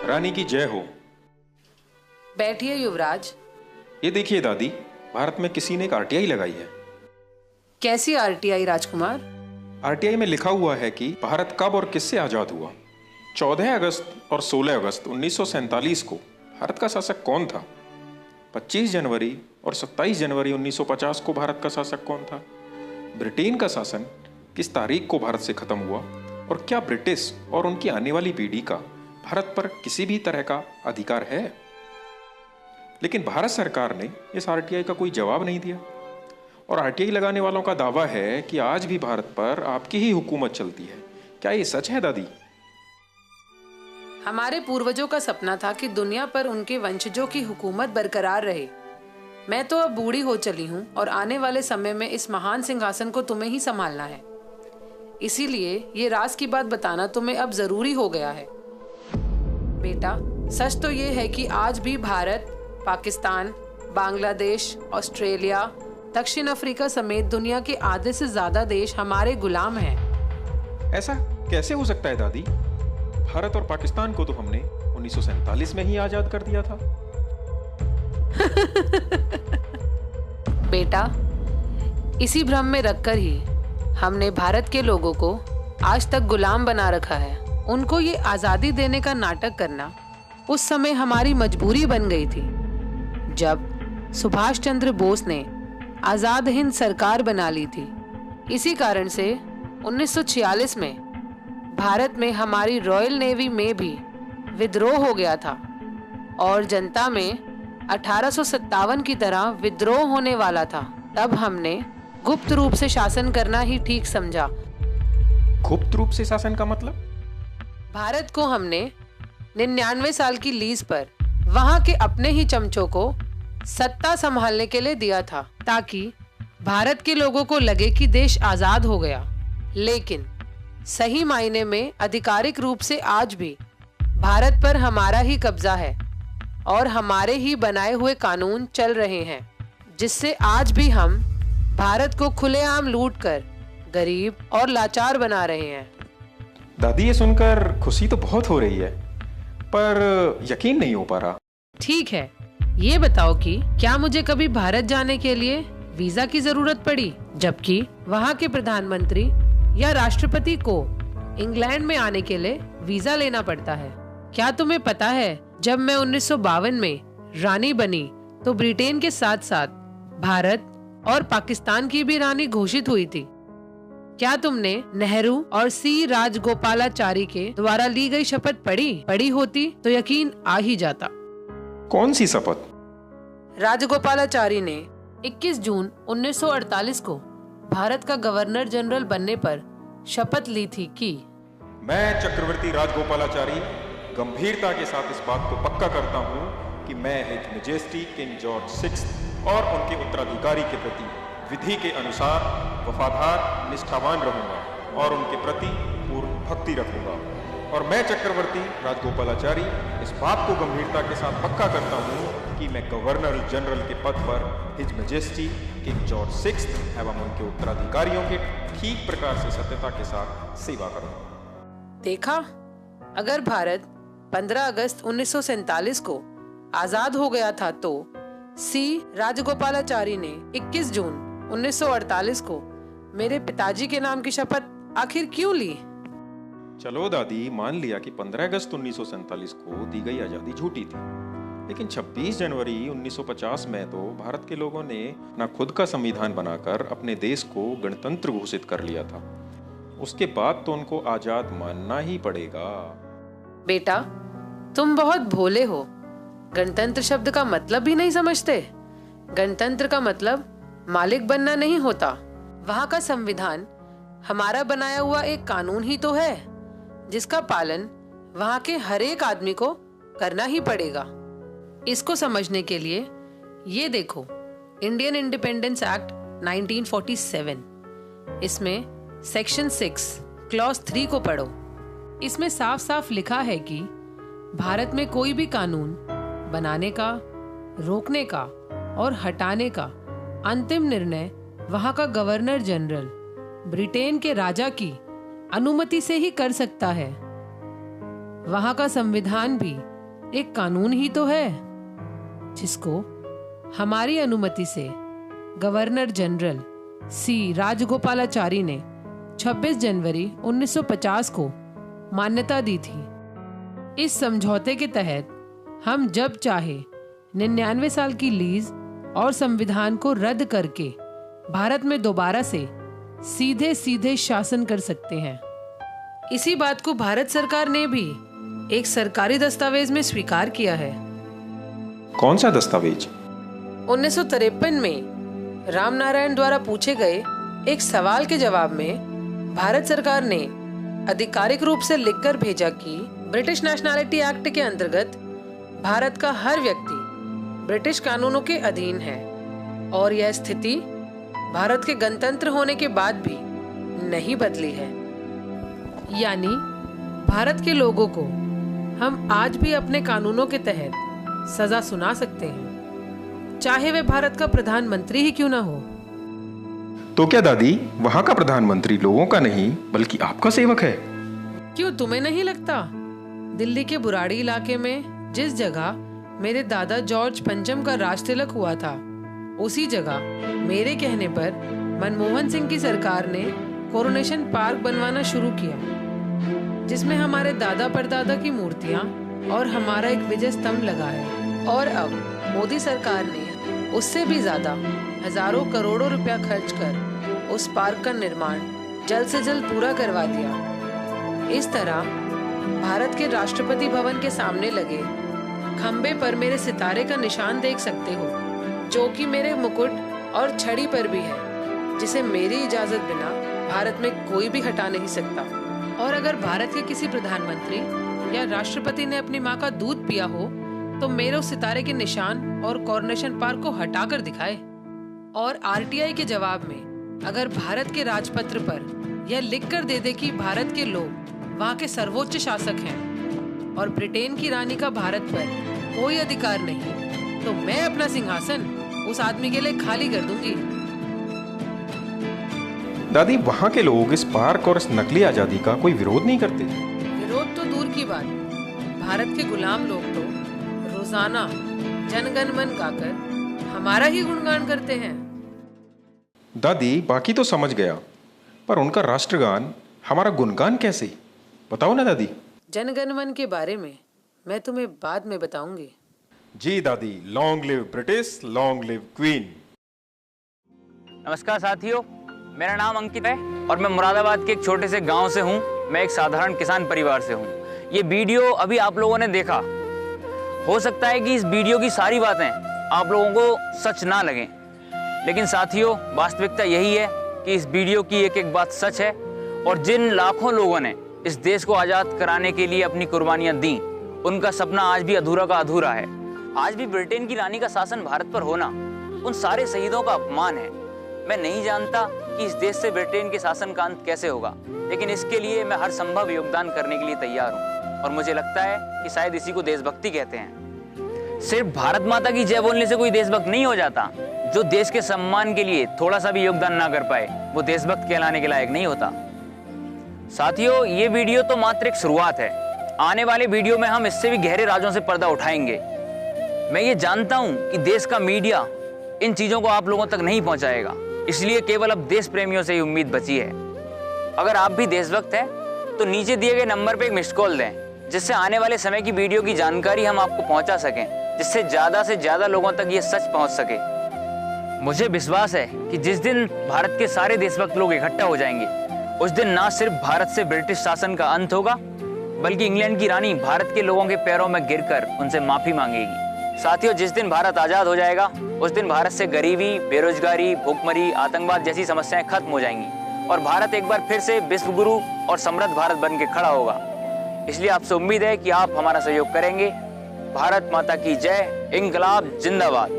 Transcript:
रानी की जय हो। बैठिए युवराज। ये देखिए दादी, भारत में किसी ने एक आरटीआई लगाई है। कैसी आरटीआई राजकुमार? आरटीआई में लिखा हुआ है कि भारत कब और किससे आजाद हुआ। 14 अगस्त और 16 अगस्त 1947 को भारत का शासक कौन था? 25 जनवरी और 27 जनवरी 1950 को भारत का शासक कौन था? ब्रिटेन का शासन किस तारीख को भारत से खत्म हुआ? और क्या ब्रिटिश और उनकी आने वाली पीढ़ी का भारत पर किसी भी तरह का अधिकार है? लेकिन भारत सरकार ने इस आरटीआई का कोई जवाब नहीं दिया और आरटीआई लगाने वालों का दावा है कि आज भी भारत पर आपकी ही हुकूमत चलती है। क्या ये सच है दादी? हमारे पूर्वजों का सपना था कि दुनिया पर उनके वंशजों की हुकूमत बरकरार रहे। मैं तो अब बूढ़ी हो चली हूँ और आने वाले समय में इस महान सिंहासन को तुम्हें ही संभालना है। इसीलिए ये राज की बात बताना तुम्हें अब जरूरी हो गया है। बेटा, सच तो ये है कि आज भी भारत, पाकिस्तान, बांग्लादेश, ऑस्ट्रेलिया, दक्षिण अफ्रीका समेत दुनिया के आधे से ज्यादा देश हमारे गुलाम हैं। ऐसा कैसे हो सकता है दादी? भारत और पाकिस्तान को तो हमने 1947 में ही आजाद कर दिया था। बेटा, इसी भ्रम में रखकर ही हमने भारत के लोगों को आज तक गुलाम बना रखा है। उनको ये आजादी देने का नाटक करना उस समय हमारी मजबूरी बन गई थी, जब सुभाष चंद्र बोस ने आजाद हिंद सरकार बना ली थी। इसी कारण से 1946 में भारत में हमारी रॉयल नेवी में भी विद्रोह हो गया था और जनता में 1857 की तरह विद्रोह होने वाला था। तब हमने गुप्त रूप से शासन करना ही ठीक समझा। गुप्त रूप से शासन का मतलब? भारत को हमने 99 साल की लीज पर वहां के अपने ही चमचों को सत्ता संभालने के लिए दिया था, ताकि भारत के लोगों को लगे कि देश आजाद हो गया। लेकिन सही मायने में आधिकारिक रूप से आज भी भारत पर हमारा ही कब्जा है और हमारे ही बनाए हुए कानून चल रहे हैं, जिससे आज भी हम भारत को खुलेआम लूटकर गरीब और लाचार बना रहे हैं। दादी, ये सुनकर खुशी तो बहुत हो रही है, पर यकीन नहीं हो पा रहा। ठीक है, ये बताओ कि क्या मुझे कभी भारत जाने के लिए वीजा की जरूरत पड़ी, जबकि वहाँ के प्रधानमंत्री या राष्ट्रपति को इंग्लैंड में आने के लिए वीजा लेना पड़ता है? क्या तुम्हें पता है, जब मैं 1952 में रानी बनी तो ब्रिटेन के साथ साथ भारत और पाकिस्तान की भी रानी घोषित हुई थी। क्या तुमने नेहरू और सी राजगोपालाचारी के द्वारा ली गई शपथ पढ़ी होती तो यकीन आ ही जाता। कौन सी शपथ? राजगोपालाचारी ने 21 जून 1948 को भारत का गवर्नर जनरल बनने पर शपथ ली थी कि मैं चक्रवर्ती राजगोपालाचारी गंभीरता के साथ इस बात को पक्का करता हूँ कि मैं हिज मैजेस्टी किंग जॉर्ज 6 और उनके उत्तराधिकारी के प्रति विधि के अनुसार वफादार, निष्ठावान रहूंगा और उनके प्रति पूर्ण भक्ति रखूंगा। और मैं चक्रवर्ती राजगोपालाचारी इस बात को गंभीरता के साथ पक्का करता हूँ कि मैं गवर्नर जनरल के पद पर हिज मैजेस्टी किंग जॉर्ज 6 एवं उनके उत्तराधिकारियों के ठीक प्रकार से सत्यता के साथ सेवा करूंगा। देखा, अगर भारत 15 अगस्त 1947 को आजाद हो गया था तो सी राजगोपालाचारी ने 21 जून 1948 को मेरे पिताजी के नाम की शपथ आखिर क्यों ली? चलो दादी, मान लिया कि 15 अगस्त 1947 को दी गई आजादी झूठी थी, लेकिन 26 जनवरी 1950 में तो भारत के लोगों ने ना खुद का संविधान बनाकर अपने देश को गणतंत्र घोषित कर लिया था। उसके बाद तो उनको आजाद मानना ही पड़ेगा। बेटा, तुम बहुत भोले हो। गणतंत्र शब्द का मतलब भी नहीं समझते। गणतंत्र का मतलब मालिक बनना नहीं होता। वहाँ का संविधान हमारा बनाया हुआ एक कानून ही तो है, जिसका पालन वहाँ के हर एक आदमी को करना ही पड़ेगा। इसको समझने के लिए ये देखो, इंडियन इंडिपेंडेंस एक्ट 1947, इसमें सेक्शन 6 क्लॉज 3 को पढ़ो। इसमें साफ साफ लिखा है कि भारत में कोई भी कानून बनाने का, रोकने का और हटाने का अंतिम निर्णय वहाँ का गवर्नर जनरल ब्रिटेन के राजा की अनुमति से ही कर सकता है। वहाँ का संविधान भी एक कानून ही तो है जिसको हमारी अनुमति से गवर्नर जनरल सी राजगोपालाचारी ने 26 जनवरी 1950 को मान्यता दी थी। इस समझौते के तहत हम जब चाहे 99 साल की लीज और संविधान को रद्द करके भारत में दोबारा से सीधे सीधे शासन कर सकते हैं। इसी बात को भारत सरकार ने भी एक सरकारी दस्तावेज में स्वीकार किया है। कौन सा दस्तावेज? 1953 में रामनारायण द्वारा पूछे गए एक सवाल के जवाब में भारत सरकार ने आधिकारिक रूप से लिखकर भेजा कि ब्रिटिश नेशनैलिटी एक्ट के अंतर्गत भारत का हर व्यक्ति ब्रिटिश कानूनों के अधीन है और यह स्थिति भारत के गणतंत्र होने के बाद भी नहीं बदली है। यानी भारत के लोगों को हम आज भी अपने कानूनों के तहत सजा सुना सकते हैं, चाहे वे भारत का प्रधानमंत्री ही क्यों ना हो। तो क्या दादी, वहां का प्रधानमंत्री लोगों का नहीं बल्कि आपका सेवक है? क्यों तुम्हें नहीं लगता? दिल्ली के बुराड़ी इलाके में जिस जगह मेरे दादा जॉर्ज पंचम का राज तिलक हुआ था, उसी जगह मेरे कहने पर मनमोहन सिंह की सरकार ने कोरोनेशन पार्क बनवाना शुरू किया, जिसमें हमारे दादा परदादा की मूर्तियां और हमारा एक विजय स्तंभ लगा है। और अब मोदी सरकार ने उससे भी ज्यादा हजारों करोड़ों रुपया खर्च कर उस पार्क का निर्माण जल्द से जल्द पूरा करवा दिया। इस तरह भारत के राष्ट्रपति भवन के सामने लगे खंबे पर मेरे सितारे का निशान देख सकते हो, जो कि मेरे मुकुट और छड़ी पर भी है, जिसे मेरी इजाजत बिना भारत में कोई भी हटा नहीं सकता। और अगर भारत के किसी प्रधानमंत्री या राष्ट्रपति ने अपनी माँ का दूध पिया हो तो मेरे उस सितारे के निशान और कोरोनेशन पार्क को हटा कर दिखाए। और आरटीआई के जवाब में अगर भारत के राजपत्र पर यह लिख कर दे दे कि भारत के लोग वहाँ के सर्वोच्च शासक हैं और ब्रिटेन की रानी का भारत पर कोई अधिकार नहीं, तो मैं अपना सिंहासन उस आदमी के लिए खाली कर दूंगी। दादी, वहाँ के लोग इस पार्क और इस नकली आजादी का कोई विरोध नहीं करते? विरोध तो दूर की बात, भारत के गुलाम लोग तो रोजाना जनगण मन गाकर हमारा ही गुणगान करते हैं। दादी, बाकी तो समझ गया, पर उनका राष्ट्रगान हमारा गुणगान कैसे? बताओ ना दादी। जनगण मन के बारे में मैं तुम्हें बाद में बताऊंगी। जी दादी, long live British, long live queen. नमस्कार साथियों, मेरा नाम अंकित है और मैं मुरादाबाद के एक छोटे से गांव से हूं। मैं एक साधारण किसान परिवार से हूं। ये वीडियो अभी आप लोगों ने देखा, हो सकता है कि इस वीडियो की सारी बातें आप लोगों को सच ना लगें, लेकिन साथियों वास्तविकता यही है कि इस वीडियो की एक एक बात सच है। और जिन लाखों लोगों ने इस देश को आज़ाद कराने के लिए अपनी कुर्बानियां दी, उनका सपना आज भी अधूरा का अधूरा है। आज भी ब्रिटेन की रानी का शासन भारत पर होना उन सारे शहीदों का अपमान है। मैं नहीं जानता कि इस देश से ब्रिटेन के शासन का अंत कैसे होगा, लेकिन इसके लिए मैं हर संभव योगदान करने के लिए तैयार हूँ। और मुझे लगता है कि शायद इसी को देशभक्ति कहते हैं। सिर्फ भारत माता की जय बोलने से कोई देशभक्त नहीं हो जाता। जो देश के सम्मान के लिए थोड़ा सा भी योगदान ना कर पाए, वो देशभक्त कहलाने के लायक नहीं होता। साथियों, ये वीडियो तो मात्र एक शुरुआत है। आने वाले वीडियो में हम इससे भी गहरे राजों से पर्दा उठाएंगे। मैं ये जानता हूँ कि देश का मीडिया इन चीजों को आप लोगों तक नहीं पहुंचाएगा, इसलिए केवल अब देश प्रेमियों से ही उम्मीद बची है। अगर आप भी देशभक्त हैं तो नीचे दिए गए नंबर पे एक मिस्ड कॉल दें, जिससे आने वाले समय की वीडियो की जानकारी हम आपको पहुंचा सकें, जिससे ज्यादा लोगों तक ये सच पहुंच सके। मुझे विश्वास है कि जिस दिन भारत के सारे देशभक्त लोग इकट्ठा हो जाएंगे, उस दिन ना सिर्फ भारत से ब्रिटिश शासन का अंत होगा, बल्कि इंग्लैंड की रानी भारत के लोगों के पैरों में गिरकर उनसे माफी मांगेगी। साथियों, जिस दिन भारत आजाद हो जाएगा, उस दिन भारत से गरीबी, बेरोजगारी, भूखमरी, आतंकवाद जैसी समस्याएं खत्म हो जाएंगी और भारत एक बार फिर से विश्व गुरु और समृद्ध भारत बन के खड़ा होगा। इसलिए आपसे उम्मीद है कि आप हमारा सहयोग करेंगे। भारत माता की जय, इंकलाब जिंदाबाद।